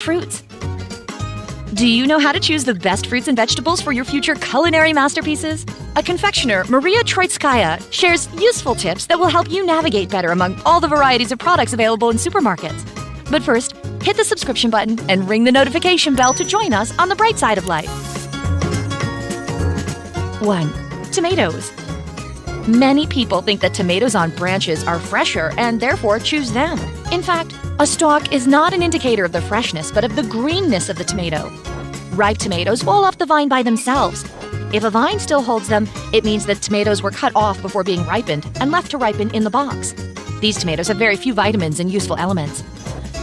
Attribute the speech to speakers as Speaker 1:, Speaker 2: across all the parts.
Speaker 1: fruits. Do you know how to choose the best fruits and vegetables for your future culinary masterpieces? A confectioner, Maria Troitskaya, shares useful tips that will help you navigate better among all the varieties of products available in supermarkets. But first, hit the subscription button and ring the notification bell to join us on the bright side of life. 1. Tomatoes. Many people think that tomatoes on branches are fresher and therefore choose them. In fact, a stalk is not an indicator of the freshness, but of the greenness of the tomato. Ripe tomatoes fall off the vine by themselves. If a vine still holds them, it means that tomatoes were cut off before being ripened and left to ripen in the box. These tomatoes have very few vitamins and useful elements.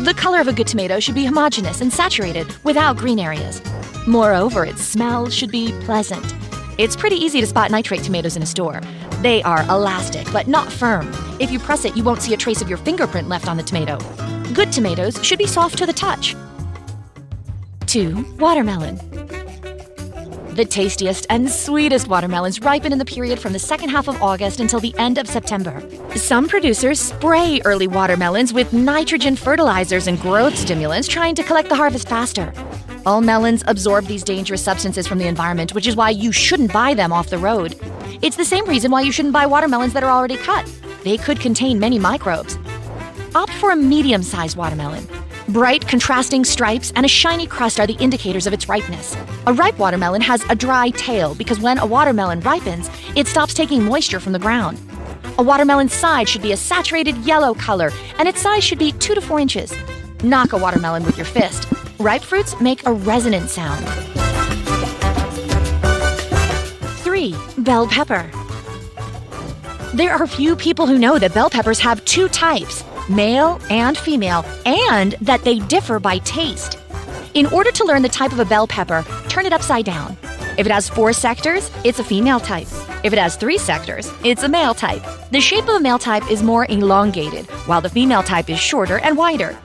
Speaker 1: The color of a good tomato should be homogeneous and saturated without green areas. Moreover, its smell should be pleasant. It's pretty easy to spot nitrate tomatoes in a store. They are elastic but not firm. If you press it, you won't see a trace of your fingerprint left on the tomato. Good tomatoes should be soft to the touch. 2. Watermelon. The tastiest and sweetest watermelons ripen in the period from the second half of August until the end of September. Some producers spray early watermelons with nitrogen fertilizers and growth stimulants, trying to collect the harvest faster. All melons absorb these dangerous substances from the environment, which is why you shouldn't buy them off the road. It's the same reason why you shouldn't buy watermelons that are already cut. They could contain many microbes. Opt for a medium-sized watermelon. Bright, contrasting stripes and a shiny crust are the indicators of its ripeness. A ripe watermelon has a dry tail because when a watermelon ripens, it stops taking moisture from the ground. A watermelon's side should be a saturated yellow color, and its size should be 2 to 4 inches. Knock a watermelon with your fist. Ripe fruits make a resonant sound. 3. Bell pepper. There are few people who know that bell peppers have 2 types, male and female, and that they differ by taste. In order to learn the type of a bell pepper, turn it upside down. If it has 4 sectors, it's a female type. If it has 3 sectors, it's a male type. The shape of a male type is more elongated, while the female type is shorter and wider.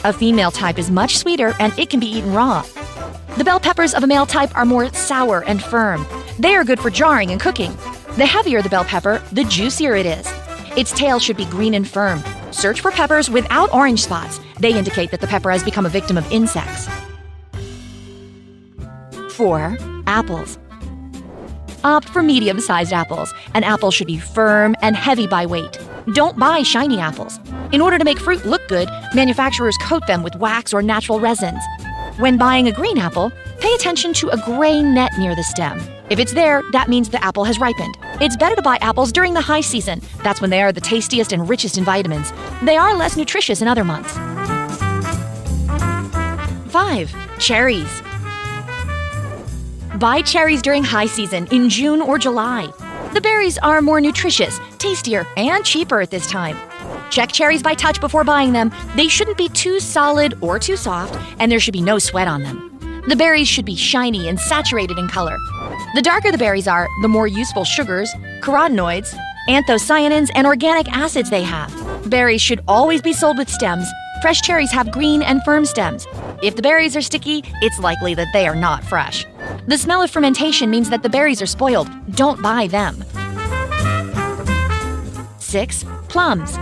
Speaker 1: A female type is much sweeter and it can be eaten raw. The bell peppers of a male type are more sour and firm. They are good for jarring and cooking. The heavier the bell pepper, the juicier it is. Its tail should be green and firm. Search for peppers without orange spots. They indicate that the pepper has become a victim of insects. 4. Apples. Opt for medium-sized apples. An apple should be firm and heavy by weight. Don't buy shiny apples. In order to make fruit look good, manufacturers coat them with wax or natural resins. When buying a green apple, pay attention to a gray net near the stem. If it's there, that means the apple has ripened. It's better to buy apples during the high season. That's when they are the tastiest and richest in vitamins. They are less nutritious in other months. 5. Cherries. Buy cherries during high season in June or July. The berries are more nutritious, tastier, and cheaper at this time. Check cherries by touch before buying them. They shouldn't be too solid or too soft, and there should be no sweat on them. The berries should be shiny and saturated in color. The darker the berries are, the more useful sugars, carotenoids, anthocyanins, and organic acids they have. Berries should always be sold with stems. Fresh cherries have green and firm stems. If the berries are sticky, it's likely that they are not fresh. The smell of fermentation means that the berries are spoiled. Don't buy them. 6. Plums.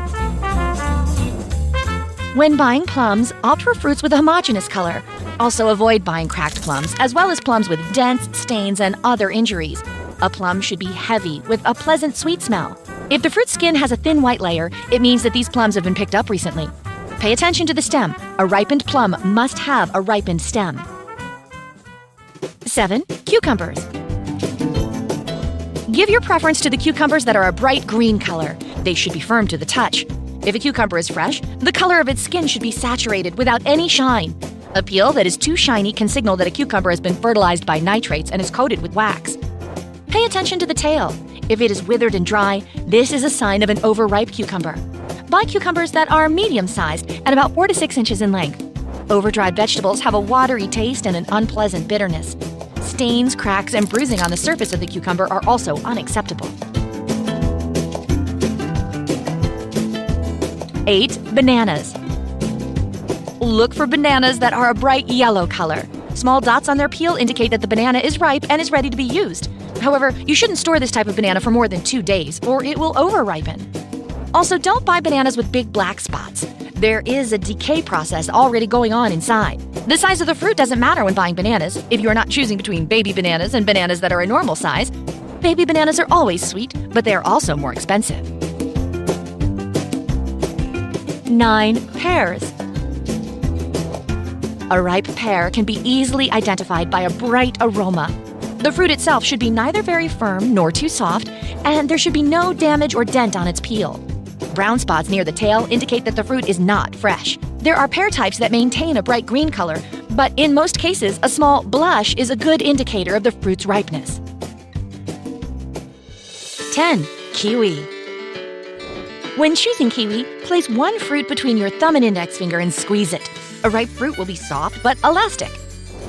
Speaker 1: When buying plums, opt for fruits with a homogeneous color. Also avoid buying cracked plums, as well as plums with dents, stains, and other injuries. A plum should be heavy, with a pleasant sweet smell. If the fruit skin has a thin white layer, it means that these plums have been picked up recently. Pay attention to the stem. A ripened plum must have a ripened stem. 7. Cucumbers. Give your preference to the cucumbers that are a bright green color. They should be firm to the touch. If a cucumber is fresh, the color of its skin should be saturated without any shine. A peel that is too shiny can signal that a cucumber has been fertilized by nitrates and is coated with wax. Pay attention to the tail. If it is withered and dry, this is a sign of an overripe cucumber. Buy cucumbers that are medium-sized and about 4 to 6 inches in length. Over-dried vegetables have a watery taste and an unpleasant bitterness. Stains, cracks, and bruising on the surface of the cucumber are also unacceptable. 8. Bananas. Look for bananas that are a bright yellow color. Small dots on their peel indicate that the banana is ripe and is ready to be used. However, you shouldn't store this type of banana for more than 2 days, or it will over-ripen. Also, don't buy bananas with big black spots. There is a decay process already going on inside. The size of the fruit doesn't matter when buying bananas if you're not choosing between baby bananas and bananas that are a normal size. Baby bananas are always sweet, but they are also more expensive. 9. Pears. A ripe pear can be easily identified by a bright aroma. The fruit itself should be neither very firm nor too soft, and there should be no damage or dent on its peel. Brown spots near the tail indicate that the fruit is not fresh. There are pear types that maintain a bright green color, but in most cases, a small blush is a good indicator of the fruit's ripeness. 10. Kiwi. When choosing kiwi, place one fruit between your thumb and index finger and squeeze it. A ripe fruit will be soft but elastic.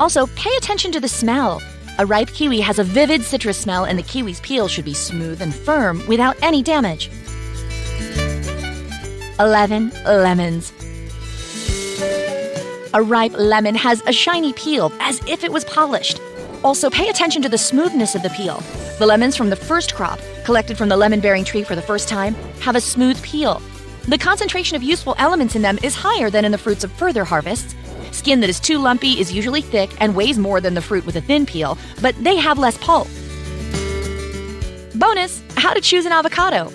Speaker 1: Also, pay attention to the smell. A ripe kiwi has a vivid citrus smell, and the kiwi's peel should be smooth and firm without any damage. 11. Lemons. A ripe lemon has a shiny peel, as if it was polished. Also, pay attention to the smoothness of the peel. The lemons from the first crop, collected from the lemon-bearing tree for the first time, have a smooth peel. The concentration of useful elements in them is higher than in the fruits of further harvests. Skin that is too lumpy is usually thick and weighs more than the fruit with a thin peel, but they have less pulp. Bonus: how to choose an avocado.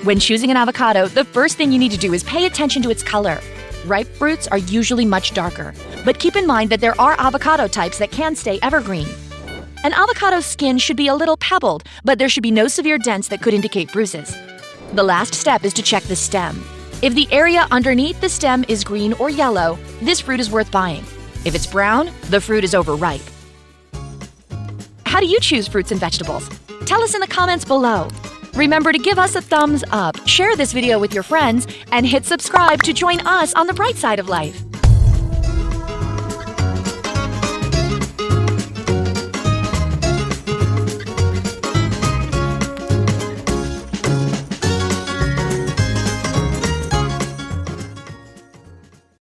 Speaker 1: When choosing an avocado, the first thing you need to do is pay attention to its color. Ripe fruits are usually much darker, but keep in mind that there are avocado types that can stay evergreen. An avocado's skin should be a little pebbled, but there should be no severe dents that could indicate bruises. The last step is to check the stem. If the area underneath the stem is green or yellow, this fruit is worth buying. If it's brown, the fruit is overripe. How do you choose fruits and vegetables? Tell us in the comments below. Remember to give us a thumbs up, share this video with your friends, and hit subscribe to join us on the bright side of life.